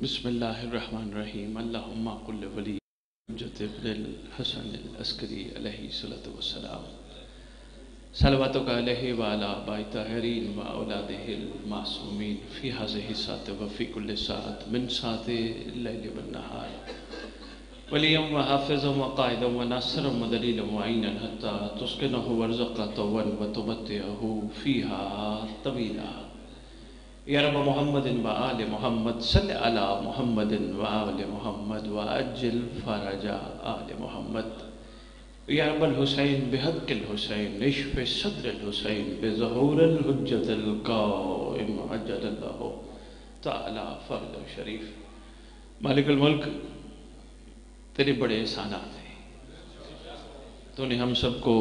بسم اللہ الرحمن الرحیم اللہم قل ولی حجت ابن الحسن العسکری علیہ السلام صلواتک علیہ وعلا آباء طاہرین و اولادہ المعصومین فی ہذہ الساعۃ وفی کل ساعۃ من ساعات اللیل والنہار ولیا و حافظا و قائدا و ناصرا و دلیلا و عینا حتی تسکنہ وارزقہ طوا و تمتعہ فیہا طویلا یا رب محمد و آل محمد صلی علی محمد و آل محمد و عجل فرج آل محمد یا رب الحسین بحق الحسین اشف صدر الحسین بظہور الحجت القائم عجل اللہ تعالی فرج شریف۔ مالک الملک، تیرے بڑے احسانات ہیں، تو نے ہم سب کو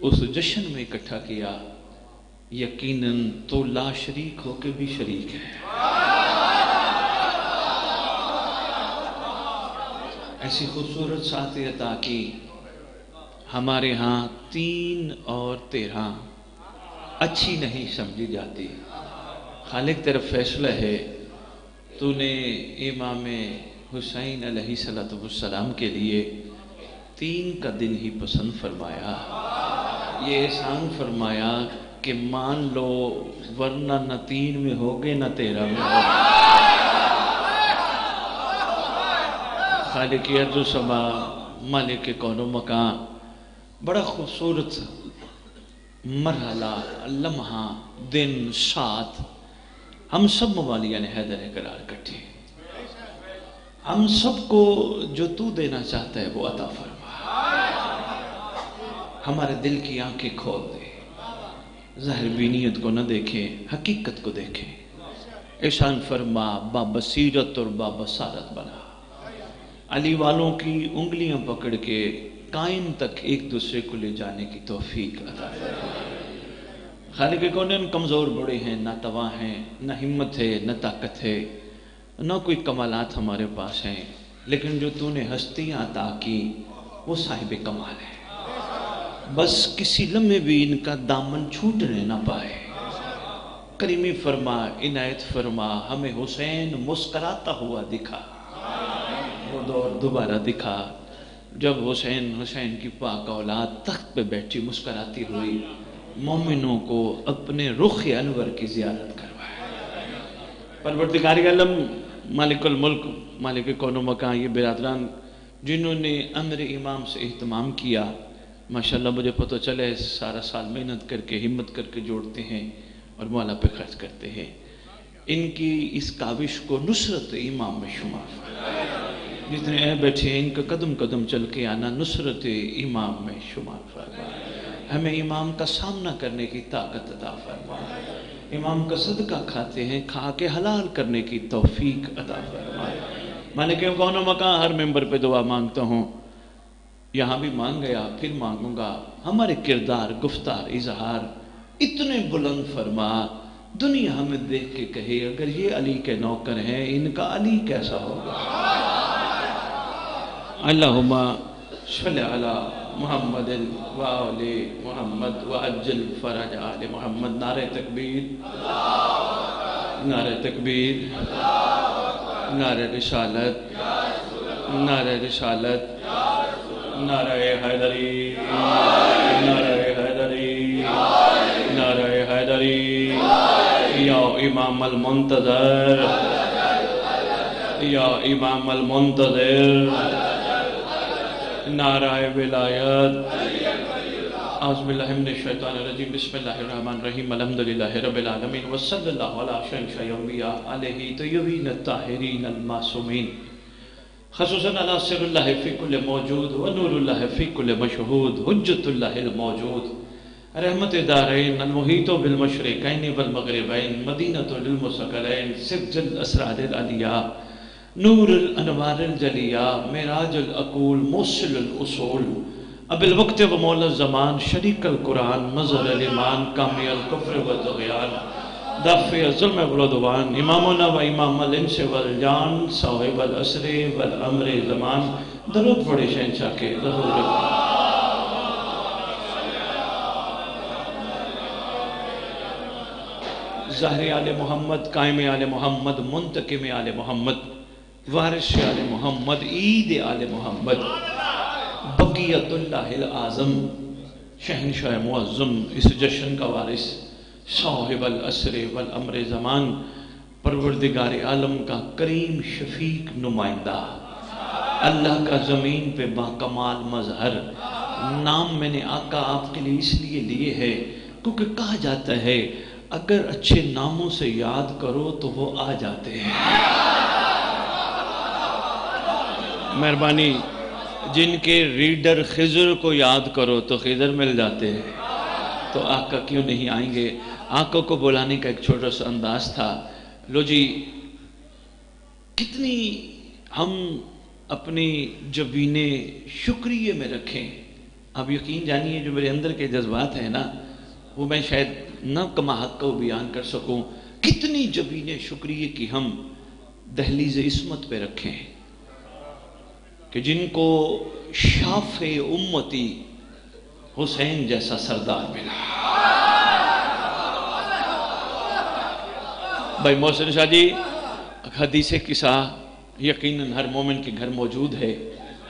اس جشن میں اکٹھا کیا، یقیناً تو لا شریک ہو کے بھی شریک ہے۔ ایسی خوبصورت ساعت عطا کی، ہمارے ہاں 3 اور 13 اچھی نہیں سمجھی جاتی۔ خالق تیرا فیصلہ ہے، تو نے امام حسین علیہ السلام کے لیے 3 کا دن ہی پسند فرمایا۔ یہ احسان فرمایا کہ مان لو ورنہ نہ 3 میں ہوگے نہ 13 میں ہوگے۔ خالق ارض و سما، مالک کون و مکان، بڑا خوبصورت مرحلہ، لمحہ، دن، ساتھ ہم سب موالیان حیدر قرار کٹھے۔ ہم سب کو جو تو دینا چاہتا ہے وہ عطا فرما۔ ہمارے دل کی آنکھیں کھول دے، ظاہر بینیت کو نہ دیکھیں، حقیقت کو دیکھیں۔ احسان فرما، با بصیرت اور با بصارت بنا۔ علی والوں کی انگلیاں پکڑ کے قائم تک ایک دوسرے کو لے جانے کی توفیق عطا فرما۔ خالق کونین، کمزور بڑے ہیں، نہ تواں ہیں، نہ ہمت ہے، نہ طاقت ہے، نہ کوئی کمالات ہمارے پاس ہیں، لیکن جو تو نے ہستیاں عطا کی وہ صاحب کمال ہے۔ بس کسی لمحے بھی ان کا دامن چھوٹنے نہ پائے۔ کریمی فرما، عنایت فرما، ہمیں حسین مسکراتا ہوا دکھا۔ وہ دور دوبارہ دکھا جب حسین کی پاک اولاد تخت پہ بیٹھی مسکراتی ہوئی مومنوں کو اپنے رخ انور کی زیارت کروائے۔ پروردگار عالم، مالک الملک، مالک کون و مکان، یہ برادران جنہوں نے امر امام سے اہتمام کیا، ماشاءاللہ مجھے پتہ چلے سارا سال محنت کر کے ہمت کر کے جوڑتے ہیں اور مولا پہ خرچ کرتے ہیں۔ ان کی اس کاوش کو نصرت امام میں شمار فرمائے۔ جتنے اے بیٹھے ہیں ان کا قدم قدم چل کے آنا نصرت امام میں شمار فرمائے۔ ہمیں امام کا سامنا کرنے کی طاقت عطا فرمائے۔ امام کا صدقہ کھاتے ہیں، کھا کے حلال کرنے کی توفیق عطا فرمائے۔ مالک کون و مکان، ہر ممبر پہ دعا مانگتا ہوں، یہاں بھی مانگ گیا پھر مانگوں گا، ہمارے کردار، گفتار، اظہار اتنے بلند فرما، دنیا ہمیں دیکھ کے کہے اگر یہ علی کے نوکر ہیں ان کا علی کیسا ہوگا۔ اللہم صلی علی محمد و آل محمد و عجل فرج آل محمد۔ نعرہ تکبیر، نعرہ تکبیر، نعرہ رسالت، نعرہ رسالت، نعرہ حیدری، نعرہ حیدری، نعرہ حیدری، یا امام المنتظر، یا امام المنتظر، نعرہ ولایت۔ اعوذ باللہ من الشیطان الرجیم، بسم اللہ الرحمن الرحیم، الحمدللہ رب العالمین، وصلی اللہ علی شیخ انبیاء علیہ طیبین الطاہرین المعصومین، خصوصاً علی سر اللہ فی کل موجود و نور اللہ فی کل مشہود، حجت اللہ الموجود، رحمت دارین المحیط بالمشرقین والمغربین، مدینۃ للمسکرین، سبز الاسرار العلیاء، نور الانوار الجلیاء، معراج العقول، موصل الاصول، اب الوقت و مولا الزمان، شریک القرآن، مظہر الایمان، کامی الکفر والطغیان، دافع الظلم والعدوان، امامنا و امام الانس والجان، صاحب العصر والامر زمان۔ درود پڑھے شہنشاہ کے ظہور۔ ظاہر آل محمد، قائم آل محمد، منتقم آل محمد۔ وارث آل محمد، عید آل محمد، بقیت اللہ العظم، شہنشاہ معظم، اس جشن کا وارث، صاحب العصر والامر زمان، پروردگار عالم کا کریم شفیق نمائندہ، اللہ کا زمین پہ باکمال مظہر۔ نام میں نے آقا آپ کے لیے اس لیے لیے ہے کیونکہ کہا جاتا ہے اگر اچھے ناموں سے یاد کرو تو وہ آ جاتے ہیں۔ مہربانی، جن کے ریڈر خضر کو یاد کرو تو خضر مل جاتے ہیں، تو آقا کیوں نہیں آئیں گے؟ آقا کو بلانے کا ایک چھوٹا سا انداز تھا۔ لو جی، کتنی ہم اپنی جبینے شکریہ میں رکھیں۔ اب یقین جانیے جو میرے اندر کے جذبات ہیں نا، وہ میں شاید نہ کما حق کو بیان کر سکوں۔ کتنی جبینے شکریہ کی ہم دہلیز عصمت پہ رکھیں کہ جن کو شاف امتی حسین جیسا سردار ملا۔ بھائی محسن شاہ جی، حدیث قصہ یقیناً ہر مومن کے گھر موجود ہے،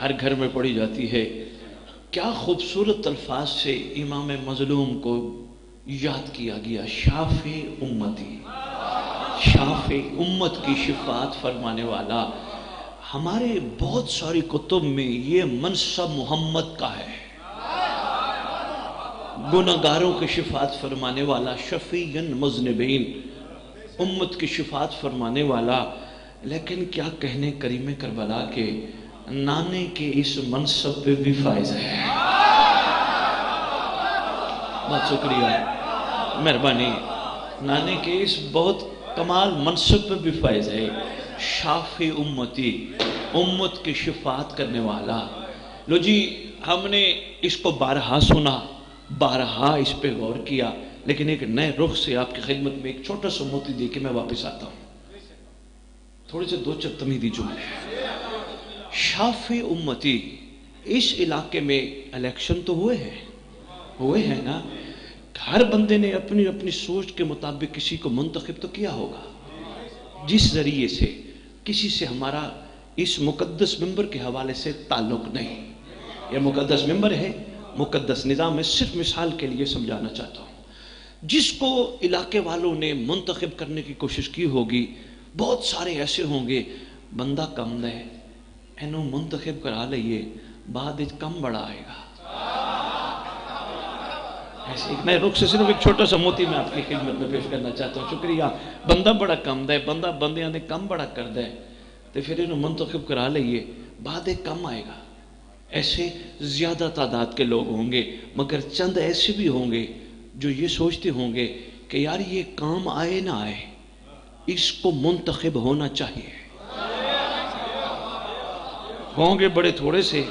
ہر گھر میں پڑھی جاتی ہے۔ کیا خوبصورت الفاظ سے امام مظلوم کو یاد کیا گیا، شاف امتی، شاف امت کی شفاعت فرمانے والا۔ ہمارے بہت ساری کتب میں یہ منصب محمد کا ہے، گناہگاروں کی شفاعت فرمانے والا، شفیع مذنبین، امت کی شفاعت فرمانے والا۔ لیکن کیا کہنے کریم کربلا کے نانے کے اس منصب پہ بھی فائز ہے۔ بہت شکریہ، مہربانی، نانے کے اس بہت کمال منصب پہ بھی فائز ہے۔ شافی امتی، امت کی شفاعت کرنے والا۔ لو جی، ہم نے اس کو بارہا سنا، بارہا اس پہ غور کیا، لیکن ایک نئے رخ سے آپ کی خدمت میں ایک چھوٹا سا موتی دے کے میں واپس آتا ہوں۔ تھوڑے سے دو چند تمیدی جملے۔ شافی امتی، اس علاقے میں الیکشن تو ہوئے ہیں نا، ہر بندے نے اپنی اپنی سوچ کے مطابق کسی کو منتخب تو کیا ہوگا۔ جس ذریعے سے کسی سے ہمارا اس مقدس ممبر کے حوالے سے تعلق نہیں، یہ مقدس ممبر ہے، مقدس نظام ہے، صرف مثال کے لیے سمجھانا چاہتا ہوں۔ جس کو علاقے والوں نے منتخب کرنے کی کوشش کی ہوگی، بہت سارے ایسے ہوں گے بندہ کم ہے، اینو منتخب کرا لئیے، بعد کم بڑا آئے گا۔ ایسے ایک نئے رخ سے صرف ایک چھوٹا سا موتی میں آپ کی خدمت میں پیش کرنا چاہتا ہوں۔ شکریہ۔ بندہ بڑا کم ہے، بندہ بندیاں نے کم بڑا کر دے، تو پھر انہوں منتخب کرا لئیے، بعد کم آئے گا۔ ایسے زیادہ تعداد کے لوگ ہوں گے، مگر چند ایسے بھی ہوں گے جو یہ سوچتے ہوں گے کہ یار یہ کام آئے نہ آئے، اس کو منتخب ہونا چاہیے۔ ہوں گے بڑے تھوڑے سے۔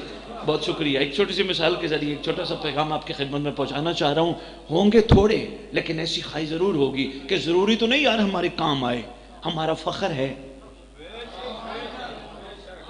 بہت شکریہ۔ ایک چھوٹی سی مثال کے ذریعے ایک چھوٹا سا پیغام آپ کی خدمت میں پہنچانا چاہ رہا ہوں۔ ہوں گے تھوڑے، لیکن ایسی خواہش ضرور ہوگی کہ ضروری تو نہیں یار ہمارے کام آئے، ہمارا فخر ہے،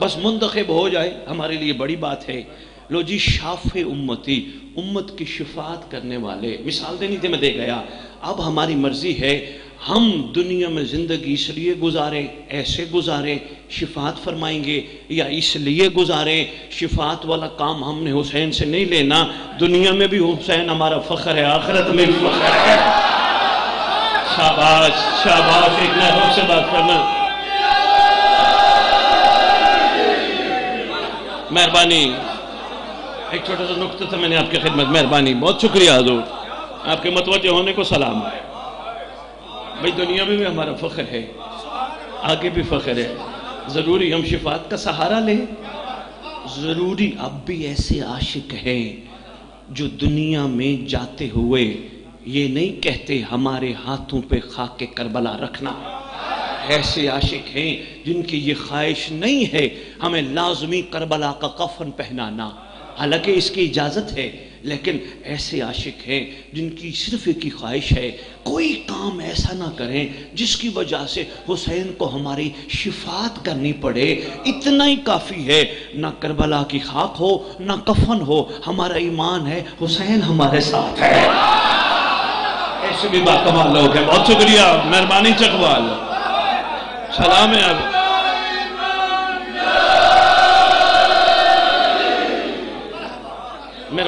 بس منتخب ہو جائے ہمارے لیے بڑی بات ہے۔ لو جی، شاف امتی، امت کی شفاعت کرنے والے، مثال دینی تھی میں دے گیا۔ اب ہماری مرضی ہے ہم دنیا میں زندگی اس لیے گزاریں، ایسے گزاریں، شفاعت فرمائیں گے، یا اس لیے گزاریں، شفاعت والا کام ہم نے حسین سے نہیں لینا، دنیا میں بھی حسین ہمارا فخر ہے، آخرت میں بھی فخر ہے۔ شاباش شاباش، ایک نئے روح سے بات کرنا۔ مہربانی، ایک چھوٹا سا نقطہ تھا میں نے آپ کی خدمت، مہربانی، بہت شکریہ حضور، آپ کے متوجہ ہونے کو سلام ہے۔ بھئی دنیا میں بھی ہمارا فخر ہے، آگے بھی فخر ہے، ضروری ہم شفاعت کا سہارا لیں، ضروری اب بھی ایسے عاشق ہیں جو دنیا میں جاتے ہوئے یہ نہیں کہتے ہمارے ہاتھوں پہ خاک کربلا رکھنا۔ ایسے عاشق ہیں جن کی یہ خواہش نہیں ہے ہمیں لازمی کربلا کا کفن پہنانا، حالانکہ اس کی اجازت ہے، لیکن ایسے عاشق ہیں جن کی صرف ایک ہی خواہش ہے کوئی کام ایسا نہ کریں جس کی وجہ سے حسین کو ہماری شفاعت کرنی پڑے، اتنا ہی کافی ہے، نہ کربلا کی خاک ہو نہ کفن ہو، ہمارا ایمان ہے حسین ہمارے ساتھ ہے۔ ایسے بھی باکمال لوگ ہیں، بہت شکریہ، مہربانی چکوال، سلام ہے اب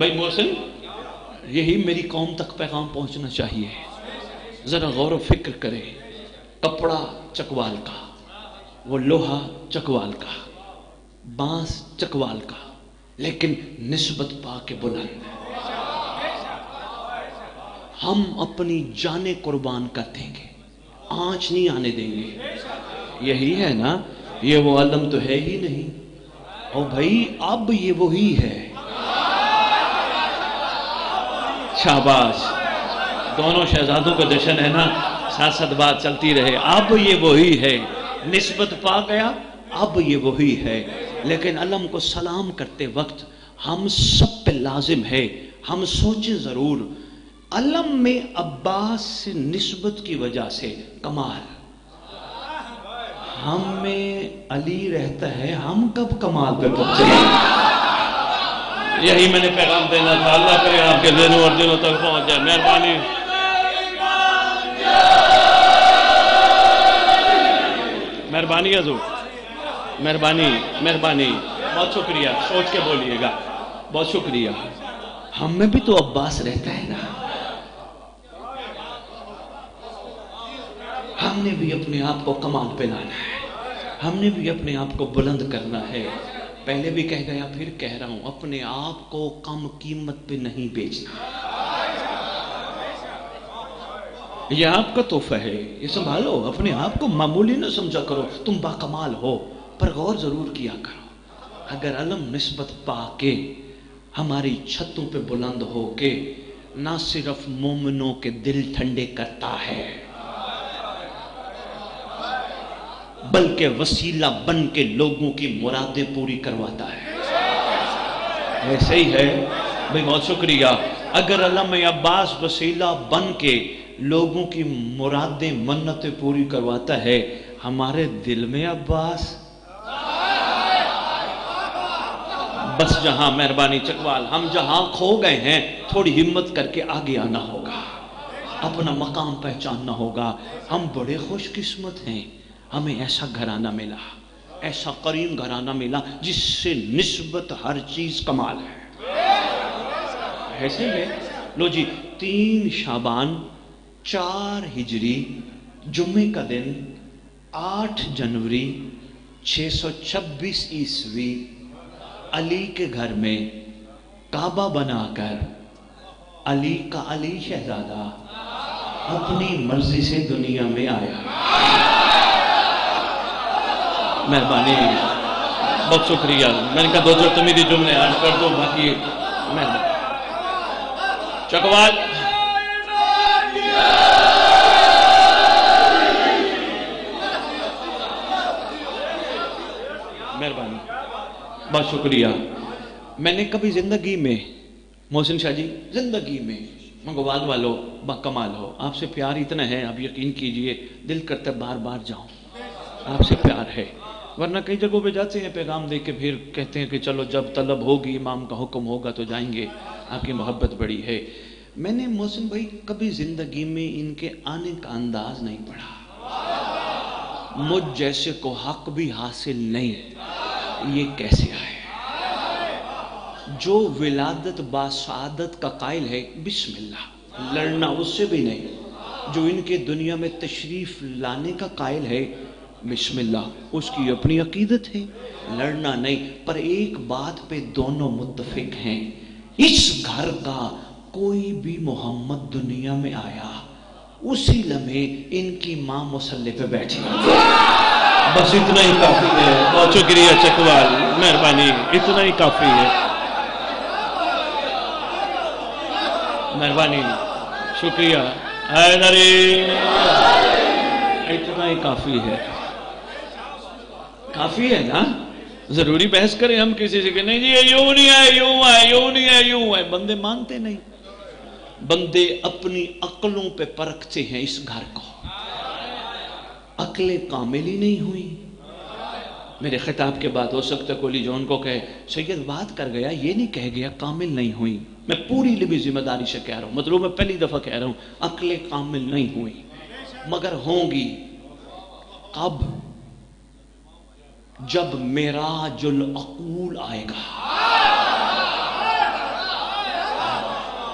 بھائی محسن یہی میری قوم تک پیغام پہنچنا چاہیے. ذرا غور و فکر کرے. کپڑا چکوال کا، وہ لوہا چکوال کا، بانس چکوال کا، لیکن نسبت پا کے بلند. ہم اپنی جانیں قربان کر دیں گے، آنچ نہیں آنے دیں گے. یہی ہے نا، یہ وہ علم تو ہے ہی نہیں. او بھائی اب یہ وہی ہے. شاباش، دونوں شہزادوں کا جشن ہے نا، ساتھ ساتھ بات چلتی رہے. اب یہ وہی ہے، نسبت پا گیا، اب یہ وہی ہے. لیکن علم کو سلام کرتے وقت ہم سب پہ لازم ہے ہم سوچیں ضرور. علم میں عباس سے نسبت کی وجہ سے کمال، ہم میں علی رہتا ہے، ہم کب کمال پہ پہنچے. یہی میں نے پیغام دینا تھا. اللہ کرے آپ کے ذہنوں اور دلوں تک پہنچ جائے. مہربانی. مہربانی حضور، مہربانی مہربانی. بہت شکریہ، سوچ کے بولیے گا. بہت شکریہ. ہم میں بھی تو عباس رہتا ہے نا. ہم نے بھی اپنے آپ کو کمال پہ لانا ہے، ہم نے بھی اپنے آپ کو بلند کرنا ہے. پہلے بھی کہہ گیا پھر کہہ رہا ہوں، اپنے آپ کو کم قیمت پہ نہیں بیچنا. یہ آپ کا تحفہ ہے، یہ سنبھالو. اپنے آپ کو معمولی نہ سمجھا کرو. تم باکمال ہو، پر غور ضرور کیا کرو. اگر علم نسبت پا کے ہماری چھتوں پہ بلند ہو کے نہ صرف مومنوں کے دل ٹھنڈے کرتا ہے، بلکہ وسیلہ بن کے لوگوں کی مرادیں پوری کرواتا ہے. ایسے ہی ہے بھئی. بہت شکریہ. اگر علم عباس وسیلہ بن کے لوگوں کی مرادیں منتیں پوری کرواتا ہے، ہمارے دل میں عباس بس جہاں. مہربانی چکوال، ہم جہاں کھو گئے ہیں تھوڑی ہمت کر کے آگے آنا ہوگا، اپنا مقام پہچاننا ہوگا. ہم بڑے خوش قسمت ہیں، ہمیں ایسا گھرانہ ملا، ایسا کریم گھرانہ ملا جس سے نسبت ہر چیز کمال ہے. ایسے ہی ہے. لو جی، 3 شعبان 4 ہجری جمعے کا دن 8 جنوری 626 عیسوی علی کے گھر میں کعبہ بنا کر علی کا علی شہزادہ اپنی مرضی سے دنیا میں آیا. مہربانی. بہت شکریہ. میں نے کہا 2 تمیری جملے آج کر دو، باقی مہربانی. چکوال مہربانی. بہت شکریہ. میں نے کبھی زندگی میں، محسن شاہ جی، زندگی میں منگوال والو باکمال ہو، آپ سے پیار اتنا ہے، آپ یقین کیجئے دل کرتا ہے بار بار جاؤں. آپ سے پیار ہے. ورنہ کئی جگہوں پہ جاتے ہیں پیغام دے کے پھر کہتے ہیں کہ چلو جب طلب ہوگی، امام کا حکم ہوگا تو جائیں گے. آپ کی محبت بڑی ہے. میں نے محسن بھائی کبھی زندگی میں ان کے آنے کا انداز نہیں پڑھا. مجھ جیسے کو حق بھی حاصل نہیں، یہ کیسے آئے. جو ولادت باسعادت کا قائل ہے، بسم اللہ، لڑنا اس سے بھی نہیں. جو ان کے دنیا میں تشریف لانے کا قائل ہے، بسم اللہ، اس کی اپنی عقیدت ہے، لڑنا نہیں. پر ایک بات پہ دونوں متفق ہیں، اس گھر کا کوئی بھی محمد دنیا میں آیا، اسی لمحے ان کی ماں مصلی پہ بیٹھی. بس اتنا ہی کافی ہے. بہت شکریہ چکوال، مہربانی. اتنا ہی کافی ہے. مہربانی، شکریہ. حیدری، اتنا ہی کافی ہے. کافی ہے نا. ضروری بحث کریں ہم کسی سے کہ نہیں جی یہ یوں نہیں ہے، یوں ہے، یوں نہیں ہے، یوں ہے. بندے مانتے نہیں. بندے اپنی عقلوں پہ پرکھتے ہیں اس گھر کو. عقلیں کامل ہی نہیں ہوئی. میرے خطاب کے بعد ہو سکتا ہے کولی جون کو کہے سید بات کر گیا، یہ نہیں کہہ گیا کامل نہیں ہوئی. میں پوری لبی ذمہ داری سے کہہ رہا ہوں، مطلب میں پہلی دفعہ کہہ رہا ہوں عقلیں کامل نہیں ہوئی، مگر ہوں گی. کب؟ جب معراج العقول آئے گا.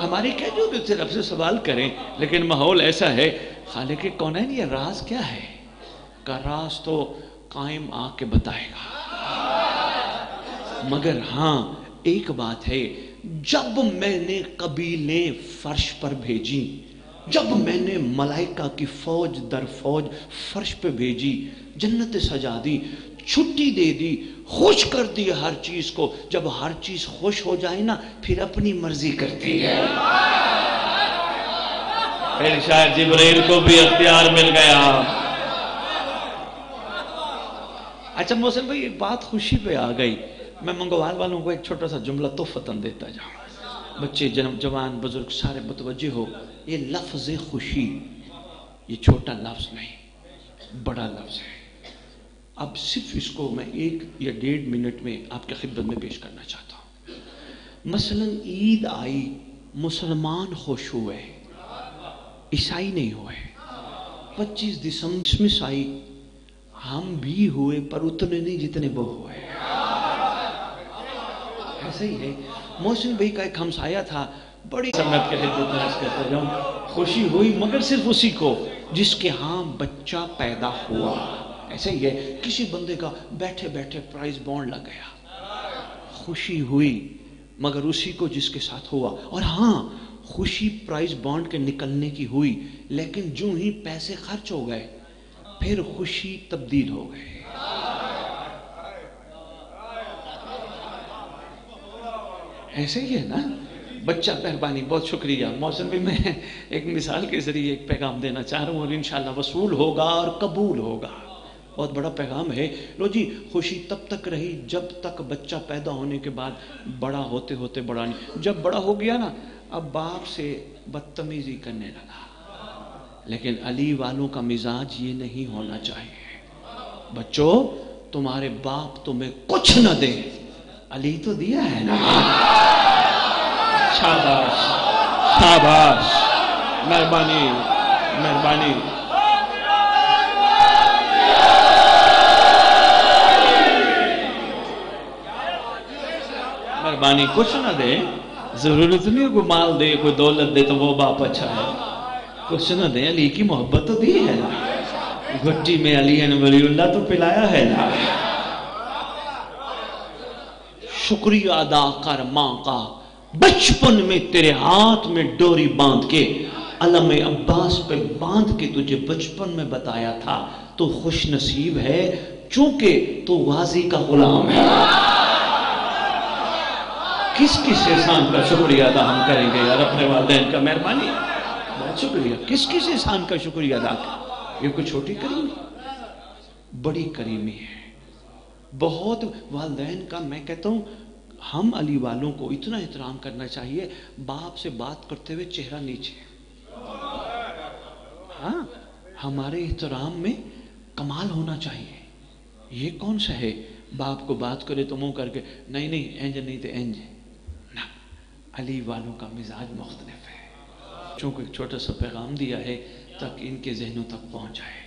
ہماری کیا جو رب سے سوال کریں، لیکن ماحول ایسا ہے. خالق کونین یہ راز کیا ہے؟ کا راز تو قائم آ کے بتائے گا. مگر ہاں ایک بات ہے، جب میں نے قبیلیں فرش پر بھیجی، جب میں نے ملائکہ کی فوج در فوج فرش پہ بھیجی، جنت سجا دی، چھٹی دے دی، خوش کر دی ہر چیز کو. جب ہر چیز خوش ہو جائے نا پھر اپنی مرضی کرتی ہے. پھر شاید جبرائیل کو بھی اختیار مل گیا. اچھا محسن بھائی ایک بات خوشی پہ آ گئی، میں منگوال والوں کو ایک چھوٹا سا جملہ تحفتاً دیتا جاؤں. بچے جوان بزرگ سارے متوجہ ہو، یہ لفظ خوشی یہ چھوٹا لفظ نہیں، بڑا لفظ ہے. اب صرف اس کو میں 1 یا 1.5 منٹ میں آپ کی خدمت میں پیش کرنا چاہتا ہوں. مثلا عید آئی، مسلمان خوش ہوئے، عیسائی نہیں ہوئے. 25 دسمبر کرسمس آئی، ہم بھی ہوئے پر اتنے نہیں جتنے وہ ہوئے. ایسا ہی ہے. محسن بھائی کا ایک ہمسایہ تھا، بڑی سمت کے خدمت میں کرتا جاؤں، خوشی ہوئی مگر صرف اسی کو جس کے ہاں بچہ پیدا ہوا. ایسا ہی ہے، کسی بندے کا بیٹھے بیٹھے پرائز بانڈ لگ گیا، خوشی ہوئی مگر اسی کو جس کے ساتھ ہوا. اور ہاں خوشی پرائز بانڈ کے نکلنے کی ہوئی، لیکن جو ہی پیسے خرچ ہو گئے پھر خوشی تبدیل ہو گئے. ایسے ہی ہے نا. بچہ مہربانی، بہت شکریہ محسن بھی. میں ایک مثال کے ذریعے ایک پیغام دینا چاہ رہا ہوں اور انشاءاللہ وصول ہوگا اور قبول ہوگا. بہت بڑا پیغام ہے. لو جی، خوشی تب تک رہی جب تک بچہ پیدا ہونے کے بعد بڑا ہوتے ہوتے بڑا نہیں. جب بڑا ہو گیا نا اب باپ سے بدتمیزی کرنے لگا. لیکن علی والوں کا مزاج یہ نہیں ہونا چاہیے. بچوں تمہارے باپ تمہیں کچھ نہ دے، علی تو دیا ہے نا. شاباش شاباش، مہربانی مہربانی. مہربانی کچھ نہ دے، ضرورت نہیں کوئی مال دے کوئی دولت دے تو وہ باپ اچھا ہے. کچھ نہ دے، علی کی محبت تو دی ہے نا. گھٹی میں علی ولی اللہ تو پلایا ہے نا. شکریہ ادا کر ماں کا، بچپن میں تیرے ہاتھ میں ڈوری باندھ کے علم عباس پہ باندھ کے تجھے بچپن میں بتایا تھا تو خوش نصیب ہے چونکہ تو غازی کا غلام ہے. کس کس احسان کا شکریہ ادا ہم کریں گے یار اپنے والدین کا. مہربانی بہت شکریہ. کس کس احسان کا شکریہ ادا کریں؟ یہ کوئی چھوٹی کریمی، بڑی کریمی ہے. بہت والدین کا میں کہتا ہوں ہم علی والوں کو اتنا احترام کرنا چاہیے، باپ سے بات کرتے ہوئے چہرہ نیچے. ہاں ہمارے احترام میں کمال ہونا چاہیے. یہ کون سا ہے باپ کو بات کرے تو منہ کر کے نہیں نہیں اینج نہیں تو اینج. نہ، علی والوں کا مزاج مختلف ہے. چونکہ ایک چھوٹا سا پیغام دیا ہے تاکہ ان کے ذہنوں تک پہنچ جائے.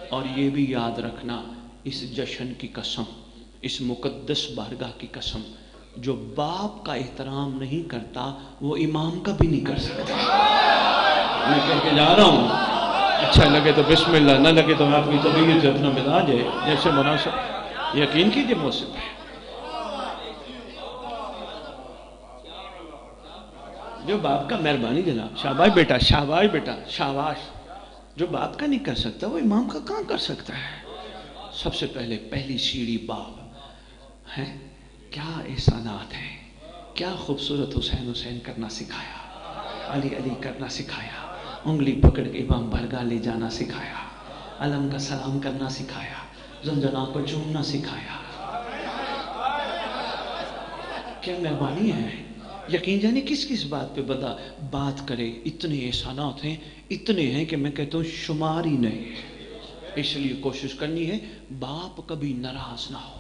اور یہ بھی یاد رکھنا، اس جشن کی قسم، اس مقدس بارگاہ کی قسم، جو باپ کا احترام نہیں کرتا وہ امام کا بھی نہیں کر سکتا. میں کہہ کے جا رہا ہوں، اچھا لگے تو بسم اللہ، نہ لگے تو آپ کی طبیعت سے اپنا مزاج ہے جیسے مناسب. یقین کیجئے موسم ہے. جو باپ کا، مہربانی جناب، شاباش بیٹا شاباش بیٹا شاباش. جو باپ کا نہیں کر سکتا وہ امام کا کہاں کر سکتا ہے. سب سے پہلے پہلی سیڑھی باپ ہے. کیا احسانات ہیں، کیا خوبصورت حسین حسین کرنا سکھایا، علی علی کرنا سکھایا، انگلی پکڑ کے امام بارگاہ لے جانا سکھایا، علم کا سلام کرنا سکھایا، زنجنا کو چومنا سکھایا. کیا مہربانی ہے. یقین جانے کس کس بات پہ بندہ بات کرے. اتنے احسانات ہیں، اتنے ہیں کہ میں کہتا ہوں شمار ہی نہیں. اس لیے کوشش کرنی ہے باپ کبھی ناراض نہ ہو.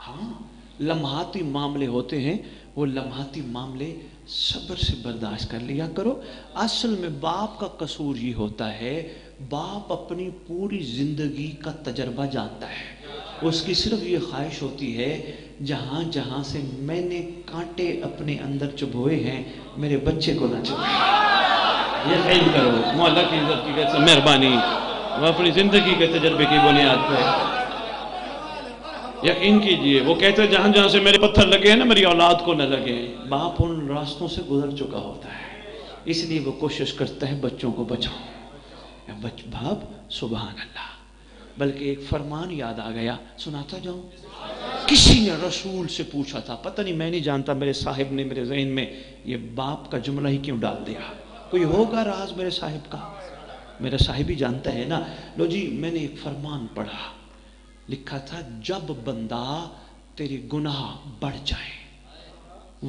ہاں لمحاتی معاملے ہوتے ہیں، وہ لمحاتی معاملے صبر سے برداشت کر لیا کرو. اصل میں باپ کا قصور یہ ہوتا ہے، باپ اپنی پوری زندگی کا تجربہ جانتا ہے. اس کی صرف یہ خواہش ہوتی ہے جہاں جہاں سے میں نے کانٹے اپنے اندر چبھوئے ہیں میرے بچے کو نہ چبھائے۔ یقین کرو، مولا کی عزت کی کیسے مہربانی، وہ اپنی زندگی کے تجربے کی بنیاد پہ یقین کیجئے، وہ کہتے ہیں جہاں جہاں سے میرے پتھر لگے ہیں نا میری اولاد کو نہ لگے۔ باپ ان راستوں سے گزر چکا ہوتا ہے، اس لیے وہ کوشش کرتا ہے بچوں کو بچاؤ۔ باپ سبحان اللہ، بلکہ ایک فرمان یاد آ گیا، سناتا جاؤں۔ کسی نے رسول سے پوچھا تھا، پتہ نہیں میں نہیں جانتا، میرے صاحب نے میرے ذہن میں یہ باپ کا جملہ ہی کیوں ڈال دیا، کوئی ہوگا راز میرے صاحب کا، میرا صاحب ہی جانتا ہے نا۔ لو جی، میں نے ایک فرمان پڑھا، لکھا تھا جب بندہ تیرے گناہ بڑھ جائے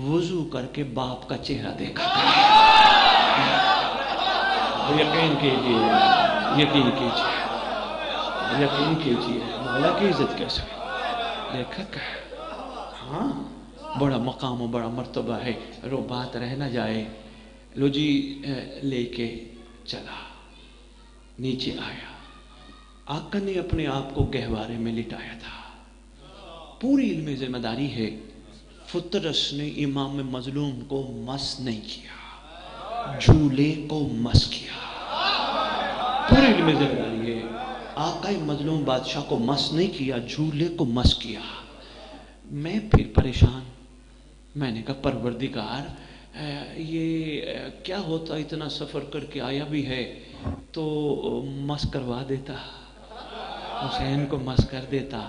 وضو کر کے باپ کا چہرہ دیکھا کرے۔ یقین کیجئے، یقین کیجئے، یقین کیجئے، مولا کی عزت کیسے دیکھا کہ ہاں بڑا مقام و بڑا مرتبہ ہے، رو بات رہ نہ جائے۔ لو جی، لے کے چلا، نیچے آیا، آقا نے اپنے آپ کو گہوارے میں لٹایا تھا، پوری علم ذمہ داری ہے، فطرس نے امام مظلوم کو مس نہیں کیا، جھولے کو مس کیا، پوری علم ذمہ داری ہے، آقا مظلوم بادشاہ کو مس نہیں کیا، جھولے کو مس کیا۔ میں پھر پریشان، میں نے کہا پروردگار یہ کیا ہوتا، اتنا سفر کر کے آیا بھی ہے تو مس کروا دیتا، حسین کو مس کر دیتا۔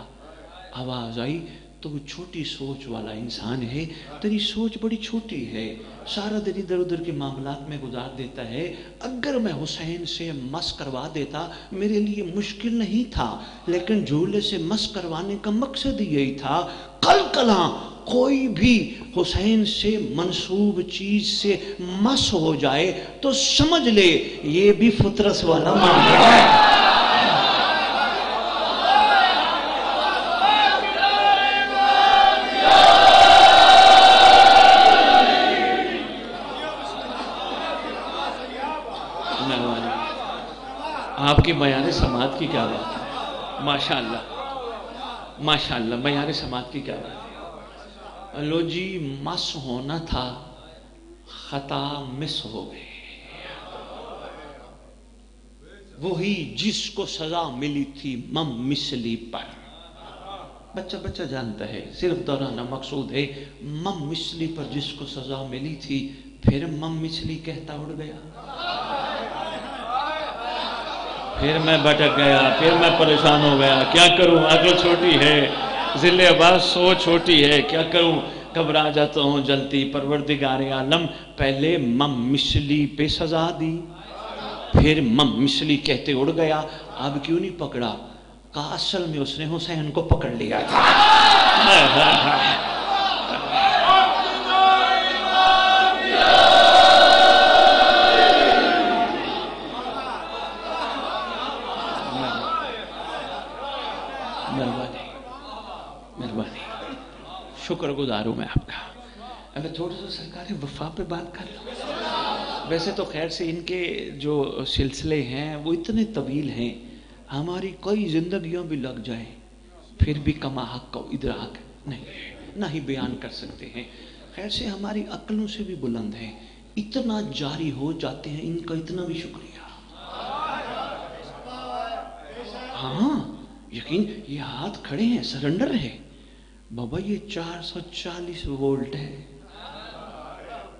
آواز آئی، تو وہ چھوٹی سوچ والا انسان ہے، تیری سوچ بڑی چھوٹی ہے، سارا دن ادھر ادھر کے معاملات میں گزار دیتا ہے، اگر میں حسین سے مس کروا دیتا میرے لیے مشکل نہیں تھا، لیکن جھولے سے مس کروانے کا مقصد یہی تھا، کل کلاں کوئی بھی حسین سے منسوب چیز سے مس ہو جائے تو سمجھ لے یہ بھی فطرت والا معاملہ ہے۔ آپ کی معیار سماعت کی کیا بات ہے، ماشاءاللہ ماشاءاللہ، معیار سماعت کی کیا بات ہے۔ لو جی، مس ہونا تھا، خطا مس ہو گئی، وہی جس کو سزا ملی تھی مم مثلی پر، بچہ بچہ جانتا ہے، صرف دورانہ مقصود ہے، مم مثلی پر جس کو سزا ملی تھی، پھر مم مثلی کہتا اڑ گیا، پھر میں بھٹک گیا، پھر میں پریشان ہو گیا، کیا کروں، عقل چھوٹی ہے، ذل عباس سوچ چھوٹی ہے، کیا کروں، گھبرا جاتا ہوں جلتی۔ پروردگار عالم پہلے مم مثلی پہ سزا دی، پھر مم مثلی کہتے اڑ گیا، اب کیوں نہیں پکڑا، کہا اصل میں اس نے حسین کو پکڑ لیا تھا۔ مہربانی، شکر گزار ہوں میں آپ کا۔ اگر تھوڑا سا سرکار وفا پہ بات کر لوں، ویسے تو خیر سے ان کے جو سلسلے ہیں وہ اتنے طویل ہیں، ہماری کئی زندگیاں بھی لگ جائیں پھر بھی کما حق کا ادراک نہیں ہے، نہ ہی بیان کر سکتے ہیں، خیر سے ہماری عقلوں سے بھی بلند ہیں، اتنا جاری ہو جاتے ہیں، ان کا اتنا بھی شکریہ۔ ہاں یقین، یہ ہاتھ کھڑے ہیں، سرنڈر ہے بابا، یہ 440 وولٹ ہے،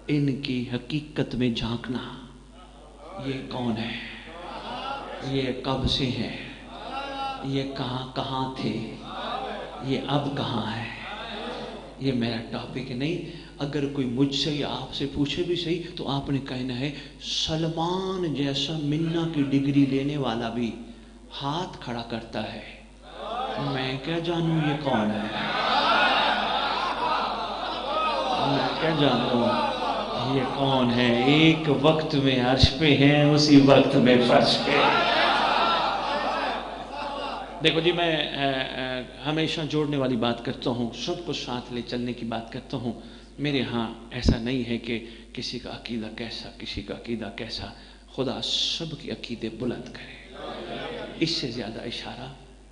ان کی حقیقت میں جھانکنا، یہ کون ہے، یہ کب سے ہے، یہ کہاں کہاں تھے، یہ اب کہاں ہے، یہ میرا ٹاپک نہیں۔ اگر کوئی مجھ سے یا آپ سے پوچھے بھی صحیح تو آپ نے کہنا ہے سلمان جیسا منا کی ڈگری لینے والا بھی ہاتھ کھڑا کرتا ہے، میں کیا جانوں یہ کون ہے، میں کیا جانوں یہ کون ہے، ایک وقت میں عرش پہ ہیں، اسی وقت میں فرش پہ۔ دیکھو جی، میں ہمیشہ جوڑنے والی بات کرتا ہوں، سب کو ساتھ لے چلنے کی بات کرتا ہوں، میرے ہاں ایسا نہیں ہے کہ کسی کا عقیدہ کیسا، کسی کا عقیدہ کیسا، خدا سب کی عقیدے بلند کرے، اس سے زیادہ اشارہ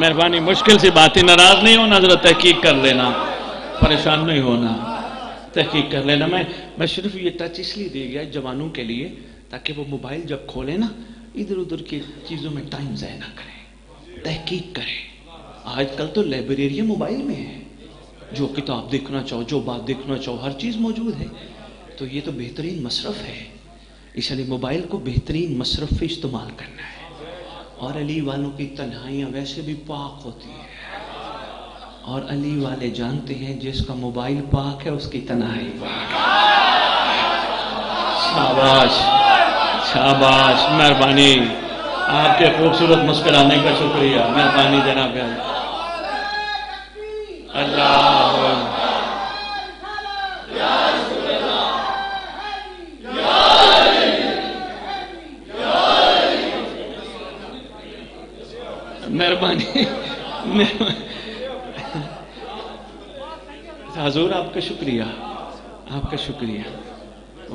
مہربانی مشکل سی بات ہے، ناراض نہیں ہونا، ذرا تحقیق کر لینا، پریشان نہیں ہونا، تحقیق کر لینا۔ میں صرف یہ ٹچ اس لیے دے گیا جوانوں کے لیے تاکہ وہ موبائل جب کھولیں نا ادھر ادھر کی چیزوں میں ٹائم ضائع نہ کریں، تحقیق کریں۔ آج کل تو لائبریریاں موبائل میں ہے، جو کتاب دیکھنا چاہو، جو بات دیکھنا چاہو، ہر چیز موجود ہے۔ تو یہ تو بہترین مصرف ہے، اس لیے موبائل کو بہترین مصرف پہ استعمال کرنا ہے۔ اور علی والوں کی تنہائیاں ویسے بھی پاک ہوتی ہیں، اور علی والے جانتے ہیں جس کا موبائل پاک ہے اس کی تنہائی پاک ہے۔ شاباش شاباش، مہربانی، آپ کے خوبصورت مسکرانے کا شکریہ، مہربانی جناب اللہ۔ مہربانی حضور، آپ کا شکریہ، آپ کا شکریہ۔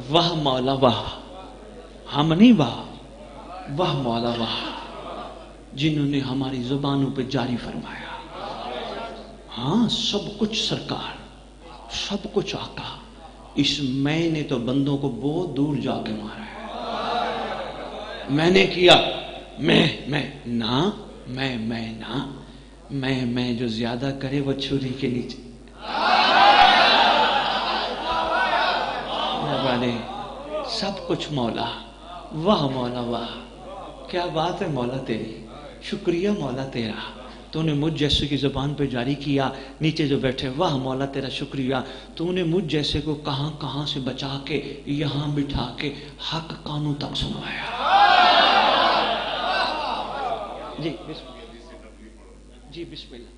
واہ مولا واہ، ہم نہیں واہ، واہ مولا واہ، جنہوں نے ہماری زبانوں پہ جاری فرمایا۔ ہاں، سب کچھ سرکار، سب کچھ آقا، اس میں نے تو بندوں کو بہت دور جا کے مارا ہے۔ میں نے کیا، میں نہ میں جو زیادہ کرے وہ چھری کے نیچے۔ سب کچھ مولا، واہ مولا واہ، کیا بات ہے مولا تیری، شکریہ مولا تیرا، تو نے مجھ جیسے کی زبان پہ جاری کیا۔ نیچے جو بیٹھے، واہ مولا تیرا شکریہ، تو نے مجھ جیسے کو کہاں کہاں سے بچا کے یہاں بٹھا کے حق کانوں تک سنوایا۔ جی بسم اللہ، جی بسم اللہ۔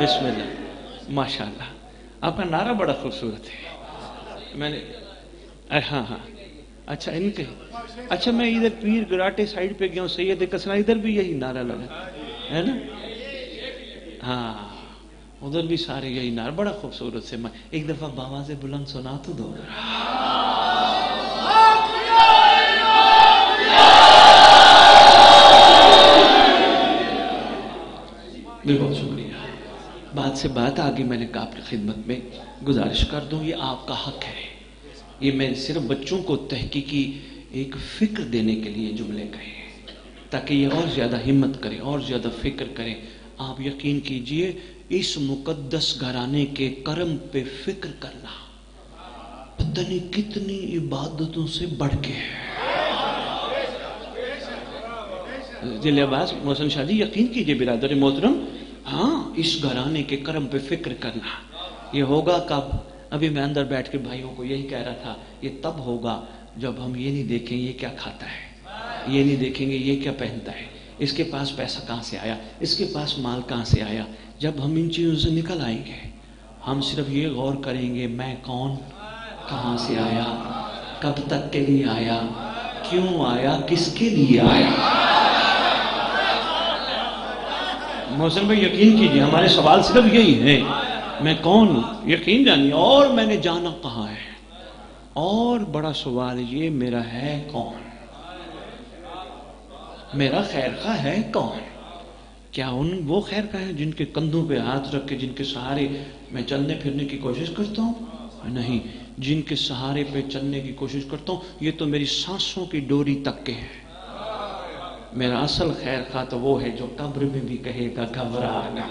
بسم اللہ، ماشاءاللہ، آپ کا نعرہ بڑا خوبصورت ہے۔ میں نے ہاں اچھا ان کے اچھا، میں ادھر پیر گراٹے سائیڈ پہ گیا ہوں، سید کسرا ادھر بھی یہی نعرہ لگا ہے نا؟ ہاں، ادھر بھی سارے یہی نعرہ، بڑا خوبصورت سے۔ میں ایک دفعہ بآواز بلند سنا تو دو۔ بہت شکریہ۔ بات سے بات آگے میں نے کہا آپ کی خدمت میں گزارش کر دوں، یہ آپ کا حق ہے۔ یہ میں صرف بچوں کو تحقیقی ایک فکر دینے کے لیے جملے کہے تاکہ یہ اور زیادہ ہمت کریں، اور زیادہ فکر کریں۔ آپ یقین کیجئے، اس مقدس گھرانے کے کرم پہ فکر کرنا پتہ نہیں کتنی عبادتوں سے بڑھ کے ہے۔ ذیل عباس محسن شاہ جی، یقین کیجئے برادر محترم، ہاں، اس گھرانے کے کرم پہ فکر کرنا۔ یہ ہوگا کب؟ ابھی میں اندر بیٹھ کے بھائیوں کو یہی کہہ رہا تھا، یہ تب ہوگا جب ہم یہ نہیں دیکھیں یہ کیا کھاتا ہے، یہ نہیں دیکھیں گے یہ کیا پہنتا ہے، اس کے پاس پیسہ کہاں سے آیا، اس کے پاس مال کہاں سے آیا۔ جب ہم ان چیزوں سے نکل آئیں گے، ہم صرف یہ غور کریں گے میں کون، کہاں سے آیا، کب تک کے لیے آیا، کیوں آیا، کس کے لیے آیا۔ محسن بھائی یقین کیجئے، ہمارے سوال صرف یہی ہے، میں کون ہوں، یقین جانیے، اور میں نے جانا کہاں ہے، اور بڑا سوال یہ میرا ہے کون، میرا خیر خواہ ہے کون۔ کیا وہ خیر خواہ ہیں جن کے کندھوں پہ ہاتھ رکھ کے، جن کے سہارے میں چلنے پھرنے کی کوشش کرتا ہوں؟ نہیں، جن کے سہارے پہ چلنے کی کوشش کرتا ہوں یہ تو میری سانسوں کی ڈوری تک کے ہے۔ میرا اصل خیر خواہ تو وہ ہے جو قبر میں بھی کہے گا گھبرانا۔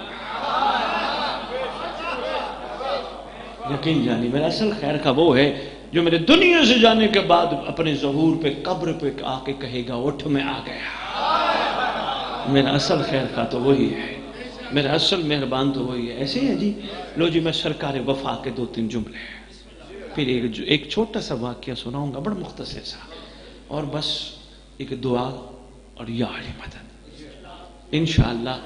یقین جانی، میرا اصل خیر خواہ وہ ہے جو میرے دنیا سے جانے کے بعد اپنے ظہور پہ قبر پہ آ کے کہے گا اٹھ میں آ گیا۔ میرا اصل خیر خواہ تو وہی ہے، میرا اصل مہربان تو وہی ہے۔ ایسے ہی ہے جی، لو جی میں سرکار وفا کے 2-3 جملے، پھر ایک چھوٹا سا واقعہ سناؤں گا بڑا مختصر سا، اور بس ایک دعا اور یا علی مدد۔ انشاءاللہ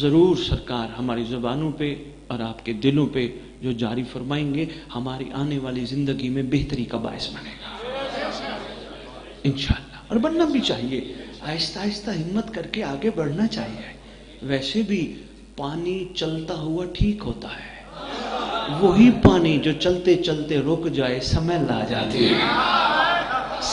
ضرور سرکار ہماری زبانوں پہ اور آپ کے دلوں پہ جو جاری فرمائیں گے ہماری آنے والی زندگی میں بہتری کا باعث بنے گا انشاءاللہ، اور بننا بھی چاہیے، آہستہ آہستہ ہمت کر کے آگے بڑھنا چاہیے۔ ویسے بھی پانی چلتا ہوا ٹھیک ہوتا ہے، وہی پانی جو چلتے چلتے رک جائے سمیل آ جاتی ہے،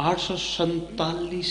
847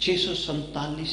647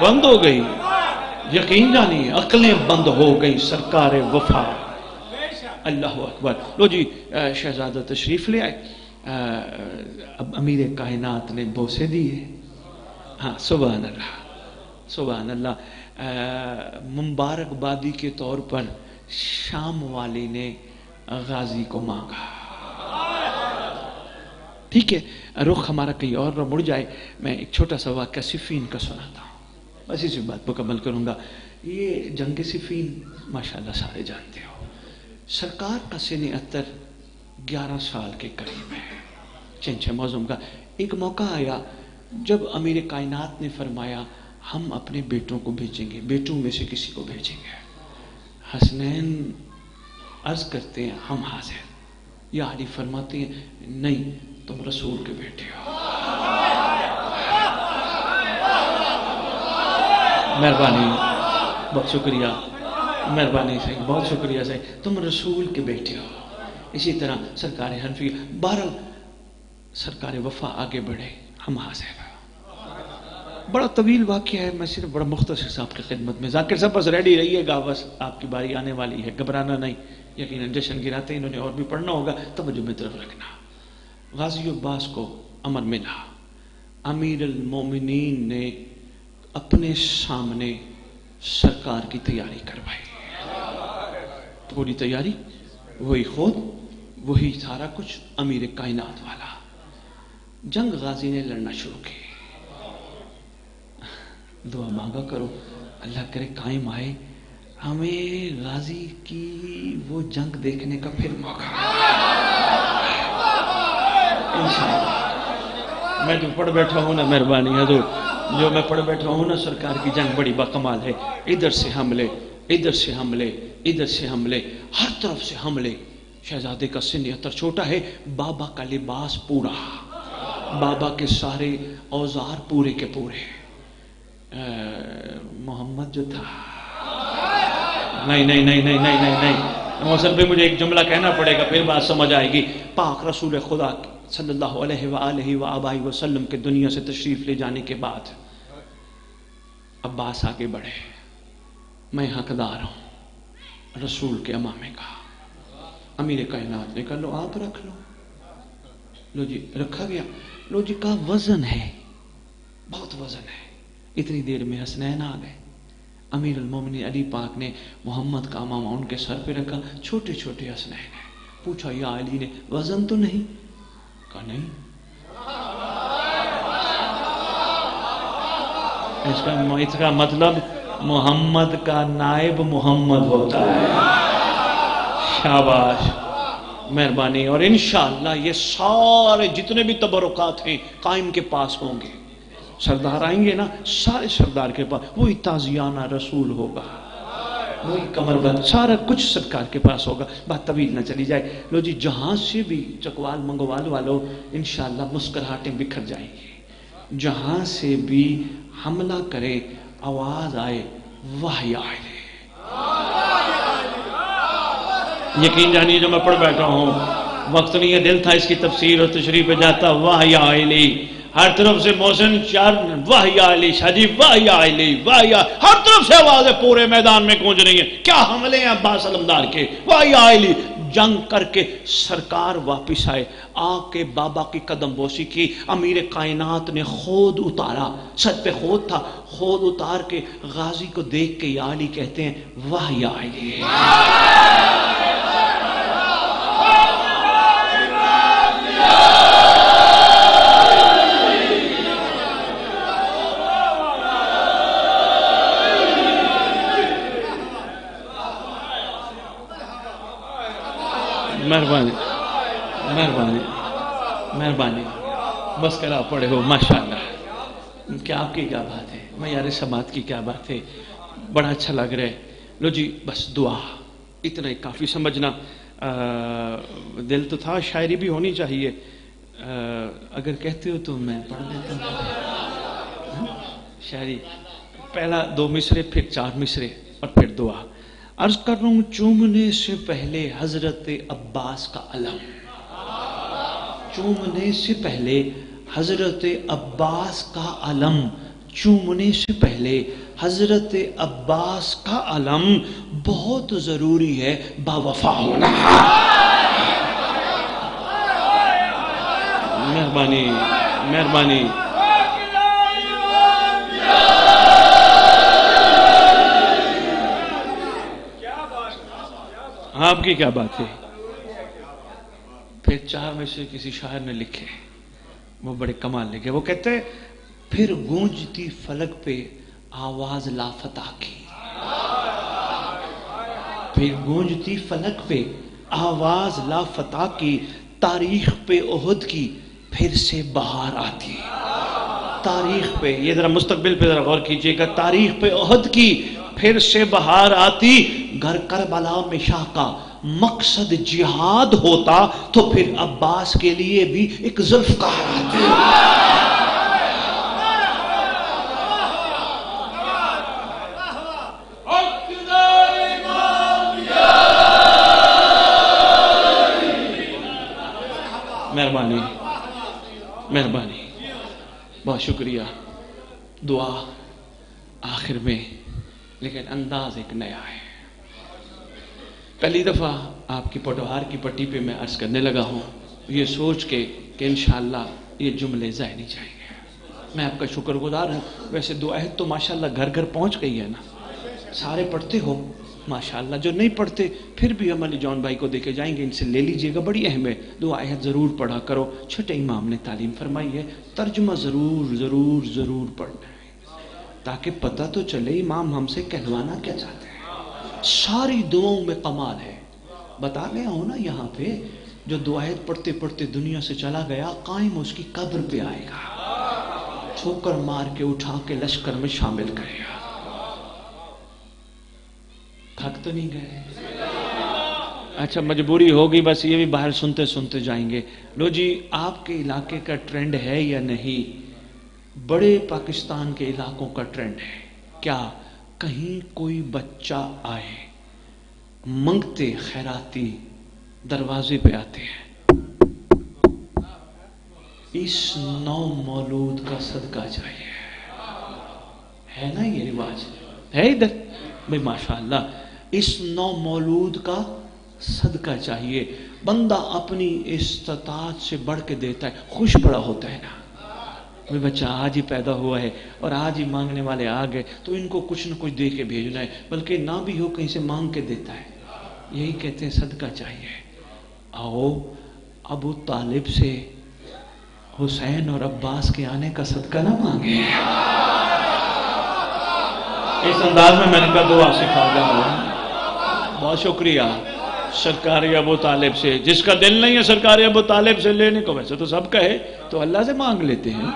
بند ہو گئی، یقین جانی عقلیں بند ہو گئی سرکار وفا۔ اللہ اکبر۔ لو جی شہزادہ تشریف لے آئے، اب امیر کائنات نے بوسے دیے۔ ہاں سبحان اللہ سبحان اللہ۔ مبارکبادی کے طور پر شام والی نے غازی کو مانگا۔ ٹھیک ہے، رخ ہمارا کہیں اور نہ مڑ جائے، میں ایک چھوٹا سا واقعہ صفین کا سناتا ہوں، بس اسی بات مکمل کروں گا۔ یہ جنگ صفین ماشاءاللہ سارے جانتے ہو، سرکار کا سن اطہر 11 سال کے قریب ہے، چنچ معظم کا۔ ایک موقع آیا جب امیر کائنات نے فرمایا ہم اپنے بیٹوں کو بھیجیں گے، بیٹوں میں سے کسی کو بھیجیں گے۔ حسنین عرض کرتے ہیں ہم حاضر، یا علی فرماتے ہیں نہیں تم رسول کے بیٹے ہو۔ مہربانی، بہت شکریہ، مہربانی صحیح، بہت شکریہ صحیح، تم رسول کے بیٹے ہو۔ اسی طرح سرکار حنفی، بہرحال سرکار وفا آگے بڑھے، ہم حاضر ہیں۔ بڑا طویل واقعہ ہے، میں صرف بڑا مختصر سے آپ کی خدمت میں۔ ذاکر صاحب بس ریڈی رہیے گا، بس آپ کی باری آنے والی ہے، گھبرانا نہیں۔ یقیناً جشن گراتے ہیں، انہوں نے اور بھی پڑھنا ہوگا، توجہ میں طرف رکھنا۔ غازی عباس کو امر ملا، امیر المومنین نے اپنے سامنے سرکار کی تیاری کروائی، پوری تیاری، وہی خود وہی سارا کچھ، امیر کائنات والا۔ جنگ غازی نے لڑنا شروع کی، دعا مانگا کرو اللہ کرے قائم آئے، ہمیں غازی کی وہ جنگ دیکھنے کا پھر موقع انشاءاللہ۔ میں جو پڑھ بیٹھا ہوں نا، مہربانی حضور، جو میں پڑھ بیٹھا ہوں نا، سرکار کی جنگ بڑی باکمال ہے، ادھر سے حملے، ادھر سے حملے، ادھر سے حملے، ہر طرف سے حملے۔ شہزادے کا سن اطہر چھوٹا ہے، بابا کا لباس پورا، بابا کے سارے اوزار پورے کے پورے۔ محمد جو تھا، نہیں نہیں نہیں نہیں نہیں نہیں نہیں، موسم پہ مجھے ایک جملہ کہنا پڑے گا، پھر بات سمجھ آئے گی۔ پاک رسول خدا صلی اللہ علیہ وآلہ وآبائہ وسلم کے دنیا سے تشریف لے جانے کے بعد عباس آگے بڑھے، میں حقدار ہوں رسول کے امامے کا۔ امیر کائنات نے کہا لو آپ رکھ لو، لو جی رکھا گیا، لو جی کا وزن ہے، بہت وزن ہے۔ اتنی دیر میں حسنین آ گئے، امیر المومنین علی پاک نے محمد کا امامہ ان کے سر پہ رکھا، چھوٹے چھوٹے حسنین ہیں۔ پوچھا یا علی نے وزن تو نہیں؟ کہا نہیں۔ اس کا مطلب محمد کا نائب محمد ہوتا ہے۔ شاباش، مہربانی۔ اور انشاءاللہ یہ سارے جتنے بھی تبرکات ہیں قائم کے پاس ہوں گے، سردار آئیں گے نا، سارے سردار کے پاس وہی تازیانہ رسول ہوگا، وہی کمر بند، سارا کچھ سرکار کے پاس ہوگا۔ بات طویل نہ چلی جائے، لو جی جہاں سے بھی چکوال منگوال والو انشاءاللہ مسکراہٹیں بکھر جائیں گی، جہاں سے بھی حملہ کرے آواز آئے وحی آئے۔ یقین جانیے جو میں پڑھ بیٹھا ہوں، وقت نہیں ہے، دل تھا اس کی تفسیر اور تشریح پہ جاتا، وحی آئے، ہر طرف سے محسن چار وحی علی شاہ جی، وحی علی، وحی، ہر طرف سے آوازیں پورے میدان میں گونج رہی ہیں۔ کیا حملے ہیں عباس علمدار کے، وحی علی۔ جنگ کر کے سرکار واپس آئے، آ کے بابا کی قدم بوسی کی، امیر کائنات نے خود اتارا، سر پہ خود تھا، خود اتار کے غازی کو دیکھ کے یا علی کہتے ہیں وحی علی۔ مہربانی مہربانی مہربانی، بس کرا پڑے ہو ماشاءاللہ۔ کیا آپ کی کیا بات ہے، میں یار سماعت کی کیا بات ہے، بڑا اچھا لگ رہا ہے۔ لو جی بس دعا اتنا ہی کافی سمجھنا۔ دل تو تھا شاعری بھی ہونی چاہیے، اگر کہتے ہو تو میں پڑھ لیتا ہوں شاعری، پہلا 2 مصرے پھر 4 مصرے اور پھر دعا۔ عرض کر رہا ہوں چومنے سے پہلے حضرت عباس کا علم، چومنے سے پہلے حضرت عباس کا علم چومنے سے پہلے حضرت عباس کا علم بہت ضروری ہے باوفا ہونا. مہربانی مہربانی. آپ کی کیا بات ہے. پھر 4 میں سے کسی شاعر نے لکھے، وہ بڑے کمال لکھے. وہ کہتے ہیں پھر گونجتی فلک پہ آواز لافتہ کی. پھر گونجتی فلک پہ آواز لافتہ کی، تاریخ پہ احد کی پھر سے بہار آتی. تاریخ پہ، یہ ذرا مستقبل پہ ذرا غور کیجئے گا، تاریخ پہ احد کی پھر سے بہار آتی. گھر کربلا میں شاہ کا مقصد جہاد ہوتا تو پھر عباس کے لیے بھی ایک ذوالفقار آتی. مہربانی مہربانی، بہت شکریہ. دعا آخر میں، لیکن انداز ایک نیا ہے. پہلی دفعہ آپ کی پٹوہار کی پٹی پہ میں عرض کرنے لگا ہوں یہ سوچ کے کہ انشاءاللہ یہ جملے ضائع نہیں جائیں گے. میں آپ کا شکر گزار ہوں. ویسے دعائیں تو ماشاءاللہ گھر گھر پہنچ گئی ہے نا، سارے پڑھتے ہو ماشاءاللہ. جو نہیں پڑھتے پھر بھی ہم علی جان بھائی کو دے کے جائیں گے، ان سے لے لیجئے گا، بڑی اہم ہے. دعائیں ضرور پڑھا کرو. چھٹے امام نے تعلیم فرمائی ہے ترجمہ ضرور ضرور ضرور پڑھنا ہے، تاکہ پتہ تو چلے امام ہم سے کہلوانا کیا چاہتے ہیں. ساری دعاؤں میں کمال ہے. بتا گیا ہوں نا یہاں پہ، جو دعائیں پڑھتے پڑھتے دنیا سے چلا گیا قائم اس کی قبر پہ آئے گا، ٹھوکر مار کے اٹھا کے لشکر میں شامل کرے گا. تھک تو نہیں گئے؟ اچھا مجبوری ہوگی بس، یہ بھی باہر سنتے سنتے جائیں گے. لو جی، آپ کے علاقے کا ٹرینڈ ہے یا نہیں؟ بڑے پاکستان کے علاقوں کا ٹرینڈ ہے کیا؟ کہیں کوئی بچہ آئے، منگتے خیراتی دروازے پہ آتے ہیں، اس نو مولود کا صدقہ چاہیے. ہے نا یہ رواج؟ ہے ادھر بھئی ماشاءاللہ. اس نو مولود کا صدقہ چاہیے. بندہ اپنی استطاعت سے بڑھ کے دیتا ہے، خوش بڑا ہوتا ہے نا. وہ بچہ آج ہی پیدا ہوا ہے اور آج ہی مانگنے والے آ گئے تو ان کو کچھ نہ کچھ دے کے بھیجنا ہے، بلکہ نہ بھی ہو کہیں سے مانگ کے دیتا ہے. یہی کہتے ہیں صدقہ چاہیے. آؤ ابو طالب سے حسین اور عباس کے آنے کا صدقہ نہ مانگے. اس انداز میں نے کہا دعا سکھا دیا. بہت شکریہ. سرکار ابو طالب سے، جس کا دل نہیں ہے سرکار ابو طالب سے لینے کو، ویسے تو سب کا ہے، تو اللہ سے مانگ لیتے ہیں.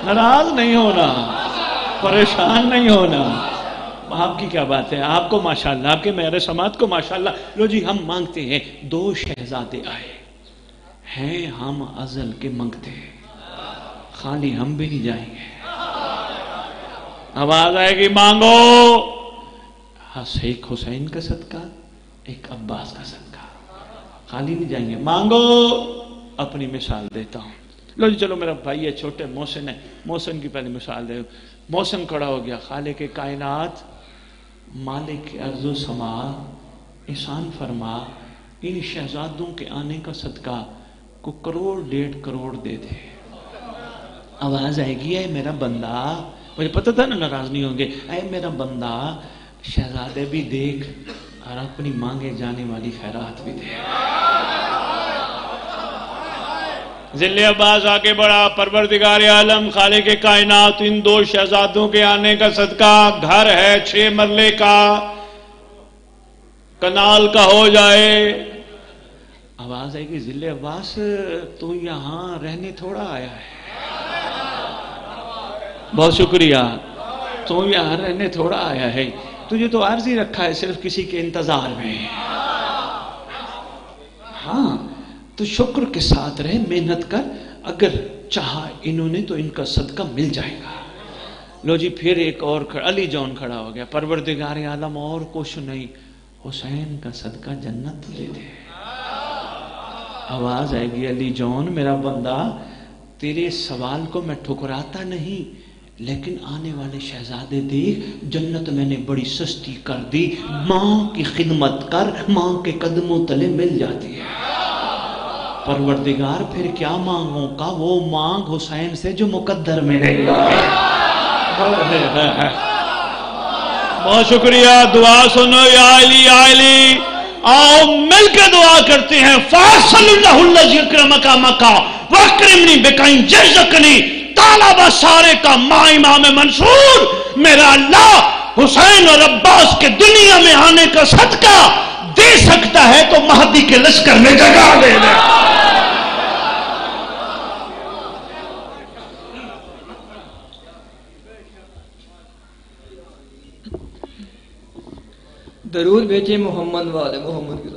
ناراض نہیں ہونا، پریشان نہیں ہونا. آپ کی کیا بات ہے، آپ کو ماشاءاللہ، آپ کے میرے سماعت کو ماشاءاللہ. لو جی ہم مانگتے ہیں. 2 شہزادے آئے ہیں، ہم ازل کے منگتے ہیں، خالی ہم بھی نہیں جائیں گے. آواز آئے گی مانگو. ایک حسین کا صدقہ، ایک عباس کا صدقہ، خالی نہیں جائیں گے. مانگو. اپنی مثال دیتا ہوں. لو جی چلو، میرا بھائی ہے چھوٹے محسن ہے، محسن کی پہلی مثال دے. محسن کھڑا ہو گیا، خالق کائنات مالک ارض و سما احسان فرما، ان شہزادوں کے آنے کا صدقہ کو 1 کروڑ 1.5 کروڑ دے دے. آواز آئے گی اے میرا بندہ. مجھے پتہ تھا نا ناراض نہیں ہوں گے. اے میرا بندہ، شہزادے بھی دیکھ اور اپنی مانگے جانے والی خیرات بھی دے. ذل عباس آگے بڑھا. پروردگار عالم خالق کائنات، ان 2 شہزادوں کے آنے کا صدقہ، گھر ہے 6 مرلے کا، کنال کا ہو جائے. آواز آئے گی ذل عباس تو یہاں رہنے تھوڑا آیا ہے. بہت شکریہ. تو یہاں رہنے تھوڑا آیا ہے، تجھے تو عارضی رکھا ہے صرف کسی کے انتظار میں. ہاں تو شکر کے ساتھ رہے، محنت کر. اگر چاہا انہوں نے تو ان کا صدقہ مل جائے گا. لو جی پھر ایک اور علی جان کھڑا ہو گیا. پروردگار عالم اور کچھ نہیں، حسین کا صدقہ جنت دے دے. آواز آئے گی علی جان میرا بندہ، تیرے سوال کو میں ٹھکراتا نہیں، لیکن آنے والے شہزادے دیکھ، جنت میں نے بڑی سستی کر دی، ماں کی خدمت کر، ماں کے قدموں تلے مل جاتی ہے۔ پروردگار پھر کیا مانگوں کا، وہ مانگ حسین سے جو مقدر میں نہیں ہے۔ بہت شکریہ، دعا سنو یا علی یا علی، آؤ مل کے دعا کرتے ہیں۔ فَأَرْسَلُ اللَّهُ الَّذِي أَكْرَمَكَ مَكَا وَأَكْرِمْنِي بِكَ جَزَّكَنِي طالبہ سارے کا ماں امام منصور، میرا اللہ حسین اور عباس کے دنیا میں آنے کا صدقہ دے سکتا ہے تو مہدی کے لشکر میں جگہ دے دے۔ درود بھیجے محمد والے محمد کی